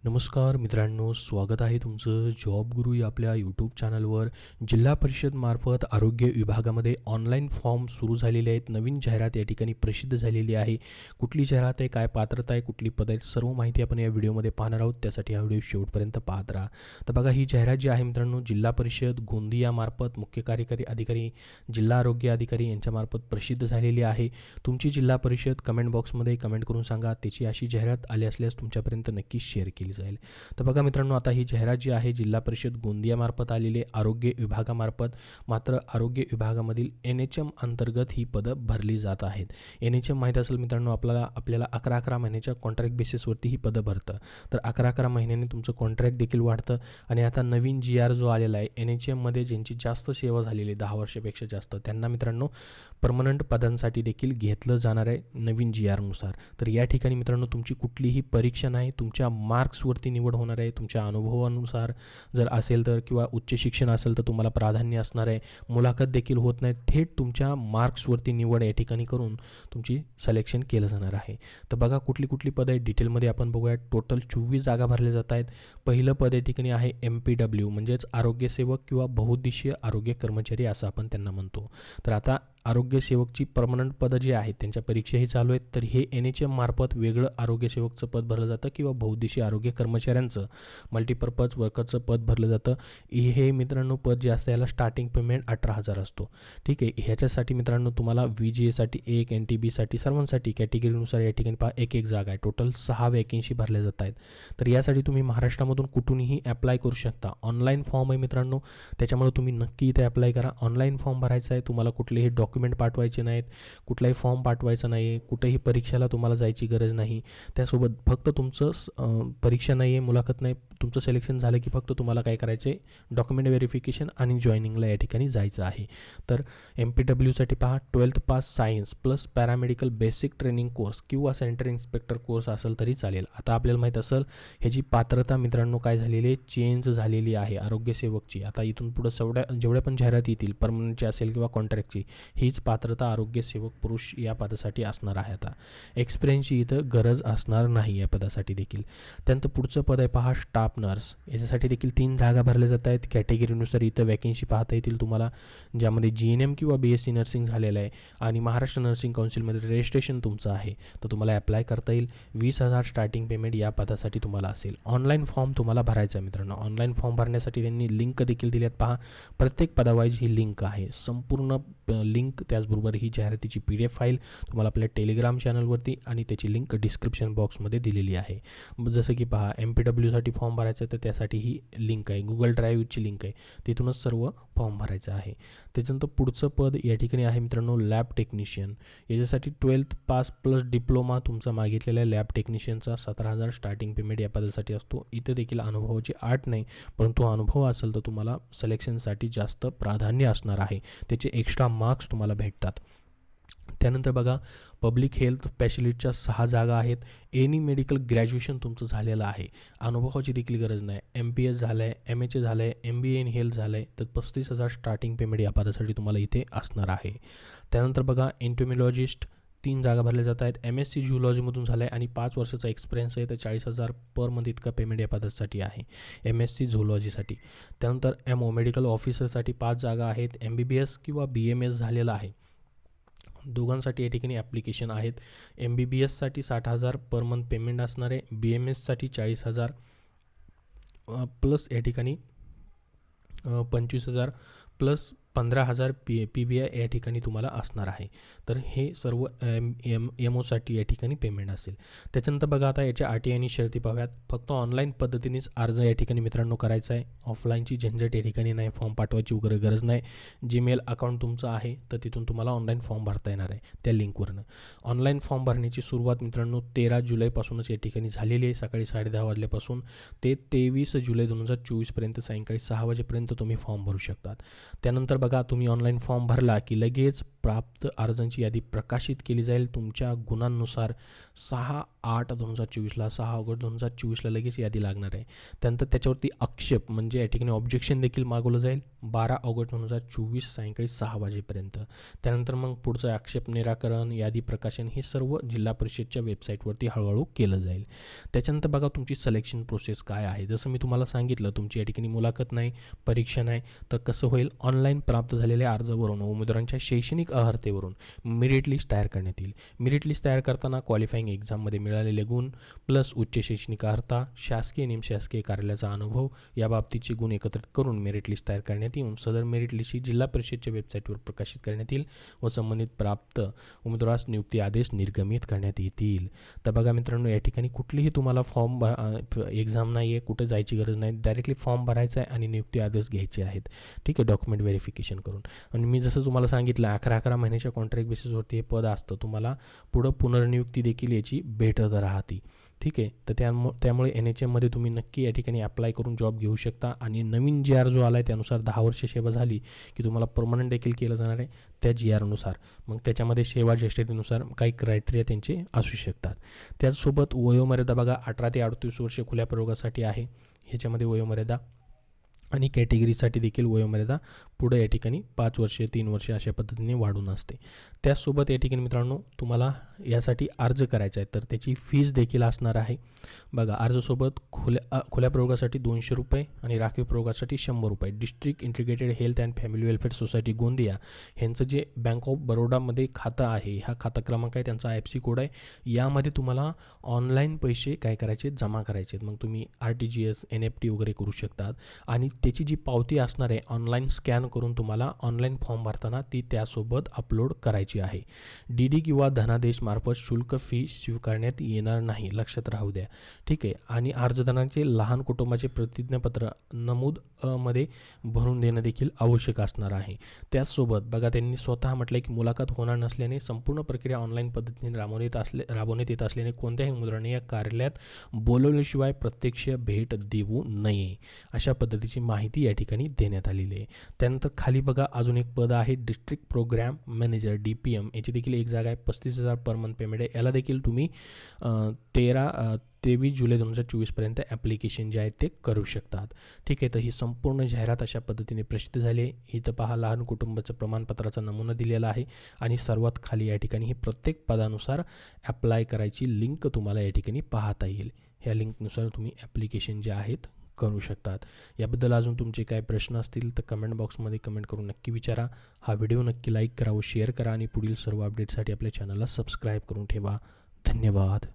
नमस्कार मित्रांनो, स्वागत आहे तुमचं जॉब गुरु या आपल्या यूट्यूब चॅनलवर. जिल्हा परिषद मार्फत आरोग्य विभागामध्ये ऑनलाईन फॉर्म सुरू झालेले आहेत. नवीन जाहिरात या ठिकाणी प्रसिद्ध झालेली आहे. कुठली जाहिरात आहे, काय पात्रता आहे, कुठली पद आहेत, सर्व माहिती आपण या व्हिडिओमध्ये पाहणार आहोत. त्यासाठी हा व्हिडिओ शेवटपर्यंत पाहत राहा. तर बघा, ही जाहिरात जी आहे मित्रांनो, जिल्हा परिषद गोंदिया मार्फत मुख्य कार्यकारी अधिकारी, जिल्हा आरोग्य अधिकारी यांच्यामार्फत प्रसिद्ध झालेली आहे. तुमची जिल्हा परिषद कमेंट बॉक्समध्ये कमेंट करून सांगा. त्याची अशी जाहिरात आली असल्यास तुमच्यापर्यंत नक्कीच शेअर केली जाईल. तर बघा मित्रांनो, आता ही जाहिरात जी आहे जिल्हा परिषद गोंदियामार्फत आलेली आरोग्य विभागामार्फत. मात्र आरोग्य विभागामधील NHM अंतर्गत ही पदं भरली जात आहेत. NHM माहीत असेल मित्रांनो आपल्याला 11 महिन्याच्या कॉन्ट्रॅक्ट बेसिसवरती ही पदं भरतं. तर 11 महिन्यांनी तुमचं कॉन्ट्रॅक्ट देखील वाढतं. आणि आता नवीन GR जो आलेला आहे NHM मध्ये ज्यांची जास्त सेवा झालेली 10 वर्षापेक्षा जास्त, त्यांना मित्रांनो परमनंट पदांसाठी देखील घेतलं जाणार आहे नवीन GR नुसार. तर या ठिकाणी मित्रांनो तुमची कुठलीही परीक्षा नाही, तुमच्या मार्क्सवरती निवड होणार आहे. तुमच्या अनुभवानुसार जर असेल तर, किंवा उच्च शिक्षण असेल तर तुम्हाला प्राधान्य असणार आहे. मुलाखत देखील होत नाही, थेट तुमच्या मार्क्सवरती निवड या ठिकाणी करून तुमची सिलेक्शन केलं जाणार आहे. तर बघा कुठली कुठली पदं आहेत डिटेलमध्ये आपण बघूया. टोटल 24 जागा भरल्या जात आहेत. पहिलं पद या ठिकाणी आहे MPW म्हणजेच आरोग्यसेवक किंवा बहुउद्देशीय आरोग्य कर्मचारी असं आपण त्यांना म्हणतो. तर आता आरोग्यसेवकची परमनंट पदं जी आहेत त्यांच्या परीक्षाही चालू आहेत. तर हे NHM मार्फत वेगळं आरोग्यसेवकचं पद भरलं जातं किंवा बहुउद्देशीय आरोग्य कर्मचाऱ्यांचं मल्टीपर्पज वर्करचं पद भरलं जातं. हे मित्रांनो पद जे असतं याला स्टार्टिंग पेमेंट 18,000 असतो. ठीक आहे. ह्याच्यासाठी मित्रांनो तुम्हाला VGAसाठी 1, NTBसाठी सर्वांसाठी कॅटेगरीनुसार या ठिकाणी एक जागा आहे. टोटल 6 वॅकेन्सी भरल्या जात आहेत. तर यासाठी तुम्ही महाराष्ट्रामधून कुठूनही ॲप्लाय करू शकता. ऑनलाईन फॉर्म आहे मित्रांनो, त्याच्यामुळे तुम्ही नक्की इथे ॲप्लाय करा. ऑनलाईन फॉर्म भरायचा आहे. तुम्हाला कुठलेही डॉक्युमेंट पाठवायचे नाहीत, कुठलाही फॉर्म पाठवायचा नाही, कुठेही परीक्षेला तुम्हाला जायची गरज नाही. त्यासोबत फक्त तुमचं परीक्षा नाही आहे, मुलाखत नाही, तुमचं सिलेक्शन झालं की फक्त तुम्हाला काय करायचं आहे, डॉक्युमेंट व्हेरिफिकेशन आणि जॉईनिंगला या ठिकाणी जायचं आहे. तर MPWसाठी पहा 12th pass science plus paramedical basic training course किंवा सेंटर इन्स्पेक्टर कोर्स असेल तरी चालेल. आता आपल्याला माहीत असेल ह्याची पात्रता मित्रांनो काय झालेली आहे, चेंज झालेली आहे आरोग्यसेवकची. आता इथून पुढं जेवढ्या पण जाहिरात येतील परमनंटची असेल किंवा कॉन्ट्रॅक्टची, हीच पात्रता आरोग्यसेवक पुरुष या पदासाठी असणार आहे. आता एक्सपिरियन्सची इथं गरज असणार नाही या पदासाठी देखील. त्यानंतर पुढचं पद आहे पहा स्टाफ नर्स. याच्यासाठी देखील 3 जागा भरल्या जात आहेत. कॅटेगरीनुसार इथं वॅकेन्सी पाहता येतील तुम्हाला, ज्यामध्ये GNM किंवा BSc नर्सिंग झालेलं आहे आणि महाराष्ट्र नर्सिंग काउन्सिलमध्ये रजिस्ट्रेशन तुमचं आहे, तर तुम्हाला ॲप्लाय करता येईल. 20,000 स्टार्टिंग पेमेंट या पदासाठी तुम्हाला असेल. ऑनलाईन फॉर्म तुम्हाला भरायचा आहे मित्रांनो. ऑनलाईन फॉर्म भरण्यासाठी त्यांनी लिंक देखील दिल्यात पहा. प्रत्येक पदावाईज ही लिंक आहे, संपूर्ण लिंक. त्याचबरोबर ही जाहिरातीची PDF फाईल तुम्हाला आपल्या टेलिग्राम चॅनलवरती आणि त्याची लिंक डिस्क्रिप्शन बॉक्समध्ये दिलेली आहे. जसं की पहा MPWसाठी फॉर्म भरायचा आहे तर त्यासाठी ही लिंक आहे, गुगल ड्राईव्हची लिंक आहे, तिथूनच सर्व फॉर्म भरायचं आहे. त्याच्यानंतर पुढचं पद या ठिकाणी आहे मित्रांनो लॅब टेक्निशियन. याच्यासाठी 12th पास प्लस डिप्लोमा तुमचा मागितलेला आहे. लॅब टेक्निशियनचा 17,000 स्टार्टिंग पेमेंट या पदासाठी असतो. इथं देखील अनुभवाची अट नाही, परंतु अनुभव असेल तर तुम्हाला सिलेक्शनसाठी जास्त प्राधान्य असणार आहे. त्याचे एक्स्ट्रा मार्क्स तुम्हाला भेटतात. त्यानंतर बघा पब्लिक हेल्थ स्पेशलिस्टच्या 6 जागा आहेत. एनी मेडिकल ग्रॅज्युएशन तुमचं झालेलं आहे, अनुभवाची देखील गरज नाही. MPS झालं आहे, MHA झालं आहे, MBA इन हेल्थ झालं आहे, तर 35,000 स्टार्टिंग पेमेंट या पदासाठी तुम्हाला इथे असणार आहे. त्यानंतर बघा एंटोमॉलॉजिस्ट 3 जागा भरल्या जात आहेत. MSc झुलॉजीमधून झालं आहे आणि 5 वर्षाचा एक्सपिरियन्स आहे, तर 40,000 पर मंथ इतका पेमेंट या पदासाठी आहे MSc झुलॉजीसाठी. त्यानंतर MO मेडिकल ऑफिसरसाठी 5 जागा आहेत. MBBS किंवा BMS झालेला आहे, दोघांसाठी या ठिकाणी ॲप्लिकेशन आहेत. MBBSसाठी 60,000 पर मंथ पेमेंट असणार आहे. BMSसाठी 40,000 प्लस या ठिकाणी 25,000 प्लस 15,000 PVI या ठिकाणी तुम्हाला असणार आहे. तर हे सर्व MOसाठी या ठिकाणी पेमेंट असेल. त्याच्यानंतर बघा आता याच्या अटी आणि शर्ती पाहूयात. फक्त ऑनलाईन पद्धतीनेच अर्ज या ठिकाणी मित्रांनो करायचा आहे. ऑफलाईनची झंझट या ठिकाणी नाही, फॉर्म पाठवायची वगैरे गरज नाही. जीमेल अकाउंट तुमचं आहे तर तिथून तुम्हाला ऑनलाईन फॉर्म भरता येणार आहे त्या लिंकवरनं. ऑनलाईन फॉर्म भरण्याची सुरुवात मित्रांनो 13 जुलैपासूनच या ठिकाणी झालेली आहे. सकाळी 10:30 वाजल्यापासून ते 23 जुलै 2024पर्यंत सायंकाळी 6 वाजेपर्यंत तुम्ही फॉर्म भरू शकतात. त्यानंतर बघा तुम्ही ऑनलाईन फॉर्म भरला की लगेच प्राप्त अर्जांची यादी प्रकाशित केली जाईल. तुमच्या गुणांनुसार 6 8/2024ला, 6 ऑगस्ट 2024ला लगेच यादी लागणार आहे. त्यानंतर त्याच्यावरती आक्षेप म्हणजे या ठिकाणी ऑब्जेक्शन देखील मागवलं जाईल 12 ऑगस्ट 2024 सायंकाळी 6 वाजेपर्यंत. त्यानंतर मग पुढचं आक्षेप निराकरण, यादी प्रकाशन हे सर्व जिल्हा परिषदच्या वेबसाईटवरती हळूहळू केलं जाईल. त्याच्यानंतर बघा तुमची सिलेक्शन प्रोसेस काय आहे. जसं मी तुम्हाला सांगितलं, तुमची या ठिकाणी मुलाखत नाही, परीक्षा नाही, तर कसं होईल, ऑनलाईन प्राप्त झालेल्या अर्जावरून उमेदवारांच्या शैक्षणिक अर्हतेवरून मेरिट लिस्ट तयार करण्यात येईल. मेरिट लिस्ट तयार करताना क्वालिफाईंग एक्झाममध्ये मिळालेले गुण प्लस उच्च शैक्षणिक अर्हता, शासकीय निमशासकीय कार्यालयाचा अनुभव या बाबतीचे गुण एकत्रित करून मेरिट लिस्ट तयार करण्यात येऊन सदर मेरिट लिस्ट ही जिल्हा परिषदच्या वेबसाईटवर प्रकाशित करण्यात येईल व संबंधित प्राप्त उमेदवारास नियुक्ती आदेश निर्गमित करण्यात येतील. तर बघा मित्रांनो, या ठिकाणी कुठलीही तुम्हाला फॉर्म एक्झाम नाही आहे, कुठे जायची गरज नाही, डायरेक्टली फॉर्म भरायचा आहे आणि नियुक्ती आदेश घ्यायचे आहेत. ठीक आहे, डॉक्युमेंट व्हेरिफिकेशन करून. आणि मी जसं तुम्हाला सांगितलं 11 महिन्याच्या कॉन्ट्रॅक्ट बेसिसवरती हे पद असतं, तुम्हाला पुढं पुनर्नियुक्ती देखील याची भेटत राहते. ठीक आहे, तर त्यामुळे NHMमध्ये तुम्ही नक्की या ठिकाणी अप्लाय करून जॉब घेऊ शकता. आणि नवीन GR जो आला आहे त्यानुसार 10 वर्ष सेवा झाली की तुम्हाला परमनंट देखील केलं जाणार आहे त्या GRनुसार. मग त्याच्यामध्ये सेवा ज्येष्ठतेनुसार काही क्रायटेरिया त्यांचे असू शकतात. त्याचसोबत वयोमर्यादा बघा 18 ते 38 वर्ष खुल्या प्रयोगासाठी आहे, ह्याच्यामध्ये वयोमर्यादा. आणि कॅटेगरीसाठी देखील वयोमर्यादा पुढे या ठिकाणी 5 वर्षे 3 वर्षे अशा पद्धतीने वाढून असते. त्याचसोबत या ठिकाणी मित्रांनो तुम्हाला यासाठी अर्ज करायचा आहे तर त्याची फीज देखील असणार आहे. बघा, अर्जासोबत खुल्या प्रयोगासाठी 200 रुपये आणि राखीव प्रयोगासाठी 100 रुपये. District integrated health and family welfare society Gondia ह्यांचं जे बँक ऑफ बरोडामध्ये खातं आहे, हा खाता क्रमांक आहे, त्यांचा IFSC कोड आहे. यामध्ये तुम्हाला ऑनलाईन पैसे काय करायचे, जमा करायचे. मग तुम्ही RTGS NEFT वगैरे करू शकतात. आणि त्याची जी पावती असणार आहे ऑनलाईन स्कॅन करून तुम्हाला ऑनलाईन फॉर्म भरताना ती त्यासोबत अपलोड करायची आहे. DD किंवा धनादेश मार्फत शुल्क फी स्वीकारण्यात येणार नाही, लक्षात राहू द्या. ठीक आहे. आणि अर्जदारांचे लहान कुटुंबाचे प्रतिज्ञापत्र नमूद मध्ये भरून देणं देखील आवश्यक असणार आहे. त्याचसोबत बघा, त्यांनी स्वतः म्हटलं की मुलाखत होणार नसल्याने संपूर्ण प्रक्रिया ऑनलाईन पद्धतीने राबवण्यात येत असल्याने कोणत्याही उमेदवाराने या कार्यालयात बोलवल्याशिवाय प्रत्यक्ष भेट देऊ नये, अशा पद्धतीची माहिती या ठिकाणी देण्यात आलेली आहे. त्यानंतर खाली बघा अजून एक पद आहे डिस्ट्रिक्ट प्रोग्राम मॅनेजर DPM, याची देखील एक जागा आहे. 35,000 पर मंथ पेमेंट आहे. याला देखील तुम्ही 23 जुलै 2024 ॲप्लिकेशन जे आहे ते करू शकतात. ठीक आहे, तर ही संपूर्ण जाहिरात अशा पद्धतीने प्रसिद्ध झाली आहे. इथं पहा, लहान कुटुंबाचं प्रमाणपत्राचा नमुना दिलेला आहे आणि सर्वात खाली या ठिकाणी ही प्रत्येक पदानुसार ॲप्लाय करायची लिंक तुम्हाला या ठिकाणी पाहता येईल. ह्या लिंकनुसार तुम्ही ॲप्लिकेशन जे आहेत करू शकतात. याबद्दल अजून तुमचे काय प्रश्न असतील तर कमेंट बॉक्समध्ये कमेंट करून नक्की विचारा. हा व्हिडिओ नक्की लाईक करा व शेअर करा आणि पुढील सर्व अपडेटसाठी आपल्या चॅनलला सबस्क्राईब करून ठेवा. धन्यवाद.